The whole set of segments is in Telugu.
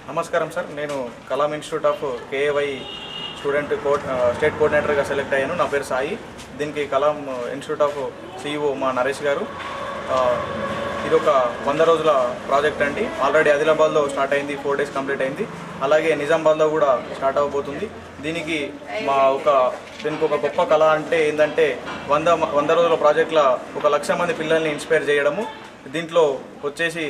నమస్కారం సార్. నేను Kalam institute of KAY student state కోఆర్డినేటర్గా సెలెక్ట్ అయ్యాను. నా పేరు సాయి. దీనికి కలాం ఇన్స్టిట్యూట్ ఆఫ్ సిఇఓ మా నరేష్ గారు. ఇది ఒక 100 రోజుల ప్రాజెక్ట్ అండి. ఆల్రెడీ ఆదిలాబాద్లో స్టార్ట్ అయింది, 4 డేస్ కంప్లీట్ అయింది. అలాగే నిజామాబాద్లో కూడా స్టార్ట్ అవ్వబోతుంది. దీనికి ఒక గొప్ప కళ అంటే ఏంటంటే 100 రోజుల ప్రాజెక్టులో 1,00,000 మంది పిల్లల్ని ఇన్స్పైర్ చేయడము. దీంట్లో వచ్చేసి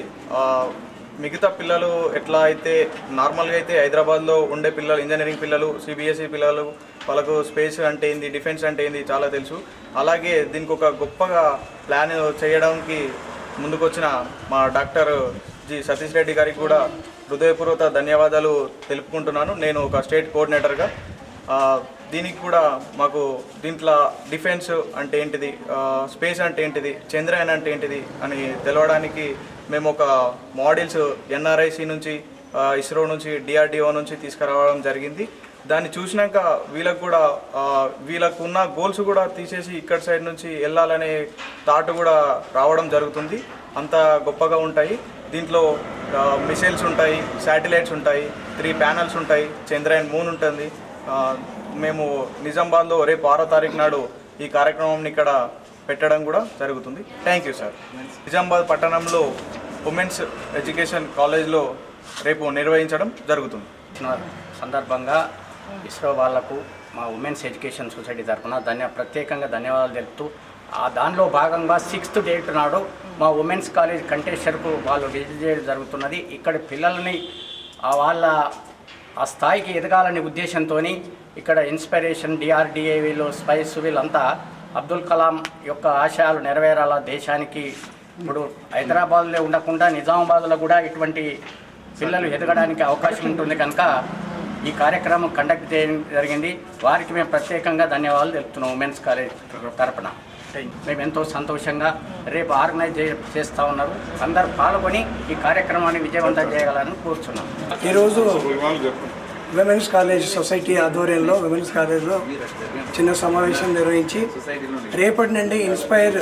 మిగతా పిల్లలు ఎట్లా అయితే నార్మల్గా అయితే హైదరాబాద్లో ఉండే పిల్లలు, ఇంజనీరింగ్ పిల్లలు, సిబిఎస్ఈ పిల్లలు, వాళ్ళకు స్పేస్ అంటే ఏంది, డిఫెన్స్ అంటే ఏంది చాలా తెలుసు. అలాగే దీనికి ఒక గొప్పగా ప్లాన్ చేయడానికి ముందుకొచ్చిన మా డాక్టర్ జి సతీష్ రెడ్డి గారికి కూడా హృదయపూర్వక ధన్యవాదాలు తెలుపుకుంటున్నాను. నేను ఒక స్టేట్ కోఆర్డినేటర్గా. దీనికి కూడా మాకు దీంట్లో డిఫెన్స్ అంటే ఏంటిది, స్పేస్ అంటే ఏంటిది, చంద్రయాన్ అంటే ఏంటిది అని తెలవడానికి మేము ఒక మోడల్స్ ఎన్ఆర్ఐసి నుంచి, ఇస్రో నుంచి, డిఆర్డిఓ నుంచి తీసుకురావడం జరిగింది. దాన్ని చూసినాక వీళ్ళకు ఉన్న గోల్స్ కూడా తీసేసి ఇక్కడ సైడ్ నుంచి వెళ్ళాలనే థాట్ కూడా రావడం జరుగుతుంది. అంత గొప్పగా ఉంటాయి. దీంట్లో మిసైల్స్ ఉంటాయి, శాటిలైట్స్ ఉంటాయి, 3 ప్యానల్స్ ఉంటాయి, చంద్రయాన్ మూన్ ఉంటుంది. మేము నిజామాబాద్లో రేపు 6వ తారీఖు నాడు ఈ కార్యక్రమాన్ని ఇక్కడ పెట్టడం కూడా జరుగుతుంది. Thank you sir. నిజామాబాద్ పట్టణంలో ఉమెన్స్ ఎడ్యుకేషన్ కాలేజ్లో రేపు నిర్వహించడం జరుగుతుంది. సందర్భంగా ఇస్రో వాళ్లకు మా ఉమెన్స్ ఎడ్యుకేషన్ సొసైటీ తరఫున ప్రత్యేకంగా ధన్యవాదాలు తెలుపుతూ, దానిలో భాగంగా 6th డేట్ నాడు మా ఉమెన్స్ కాలేజ్ కంటెస్టర్కు వాళ్ళు విజిట్ చేయడం జరుగుతున్నది. ఇక్కడ పిల్లల్ని వాళ్ళ ఆ స్థాయికి ఎదగాలనే ఉద్దేశంతో ఇక్కడ ఇన్స్పిరేషన్ డిఆర్డిఏవిలో స్పైస్ వీళ్ళంతా అబ్దుల్ కలాం యొక్క ఆశయాలు నెరవేరాల దేశానికి. ఇప్పుడు హైదరాబాద్లో ఉండకుండా నిజామాబాద్లో కూడా ఇటువంటి పిల్లలు ఎదగడానికి అవకాశం ఉంటుంది కనుక ఈ కార్యక్రమం కండక్ట్ చేయడం జరిగింది. వారికి మేము ప్రత్యేకంగా ధన్యవాదాలు తెలుపుతున్నాం. ఉమెన్స్ కాలేజ్ తరఫున మేము ఎంతో సంతోషంగా రేపు ఆర్గనైజ్ చేస్తూ ఉన్నారు. అందరూ పాల్గొని ఈ కార్యక్రమాన్ని విజయవంతం చేయగలని కోరుచున్నాం. ఈరోజు విమెన్స్ కాలేజ్ సొసైటీ ఆధ్వర్యంలో విమెన్స్ కాలేజ్లో చిన్న సమావేశం నిర్వహించి రేపటి నుండి ఇన్స్పైర్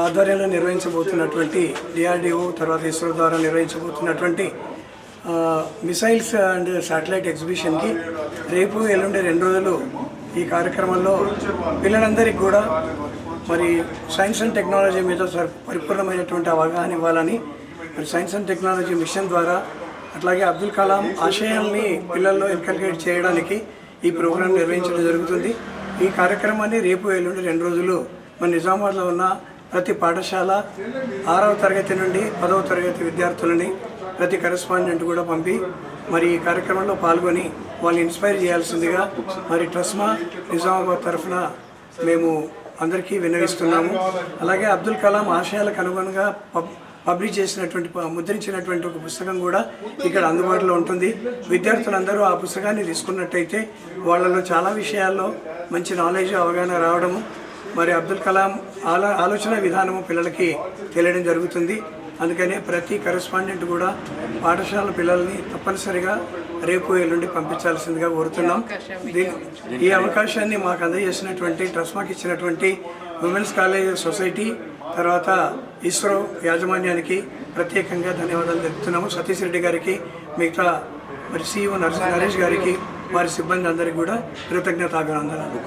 ఆధ్వర్యంలో నిర్వహించబోతున్నటువంటి డిఆర్డిఓ తర్వాత ఇస్రో ద్వారా నిర్వహించబోతున్నటువంటి మిసైల్స్ అండ్ శాటిలైట్ ఎగ్జిబిషన్కి రేపు ఎల్లుండి 2 రోజులు ఈ కార్యక్రమంలో పిల్లలందరికీ కూడా మరి సైన్స్ అండ్ టెక్నాలజీ మీద పరిపూర్ణమైనటువంటి అవగాహన ఇవ్వాలని మరి సైన్స్ అండ్ టెక్నాలజీ మిషన్ ద్వారా అట్లాగే అబ్దుల్ కలాం ఆశయాల్ని పిల్లల్లో ఇన్కల్కేట్ చేయడానికి ఈ ప్రోగ్రాం నిర్వహించడం జరుగుతుంది. ఈ కార్యక్రమాన్ని రేపు ఎల్లుండి 2 రోజులు మన నిజామాబాద్లో ఉన్న ప్రతి పాఠశాల 6వ తరగతి నుండి 10వ తరగతి విద్యార్థులని ప్రతి కరెస్పాండెంట్ కూడా పంపి మరి ఈ కార్యక్రమంలో పాల్గొని వాళ్ళు ఇన్స్పైర్ చేయాల్సిందిగా మరి ట్రస్మా నిజామాబాద్ తరఫున మేము అందరికీ విన్నవిస్తున్నాము. అలాగే అబ్దుల్ కలాం ఆశయాలకు అనుగుణంగా పబ్లిష్ చేసినటువంటి ముద్రించినటువంటి ఒక పుస్తకం కూడా ఇక్కడ అందుబాటులో ఉంటుంది. విద్యార్థులందరూ ఆ పుస్తకాన్ని తీసుకున్నట్టయితే వాళ్ళలో చాలా విషయాల్లో మంచి నాలెడ్జ్, అవగాహన రావడము, మరి అబ్దుల్ కలాం ఆలోచన విధానము పిల్లలకి తెలియడం జరుగుతుంది. అందుకనే ప్రతి కరెస్పాండెంట్ కూడా పాఠశాల పిల్లల్ని తప్పనిసరిగా రేపు ఎల్లుండి పంపించాల్సిందిగా కోరుతున్నాం. ఈ అవకాశాన్ని మాకు అందజేసినటువంటి ట్రస్మాకి ఇచ్చినటువంటి ఉమెన్స్ కాలేజ్ సొసైటీ తర్వాత ఇస్రో యాజమాన్యానికి ప్రత్యేకంగా ధన్యవాదాలు తెలుపుతున్నాము. సతీష్ రెడ్డి గారికి, మిగతా మరి సిఇఓ నరేష్ గారికి, వారి సిబ్బంది అందరికీ కూడా కృతజ్ఞతాభినందనలు.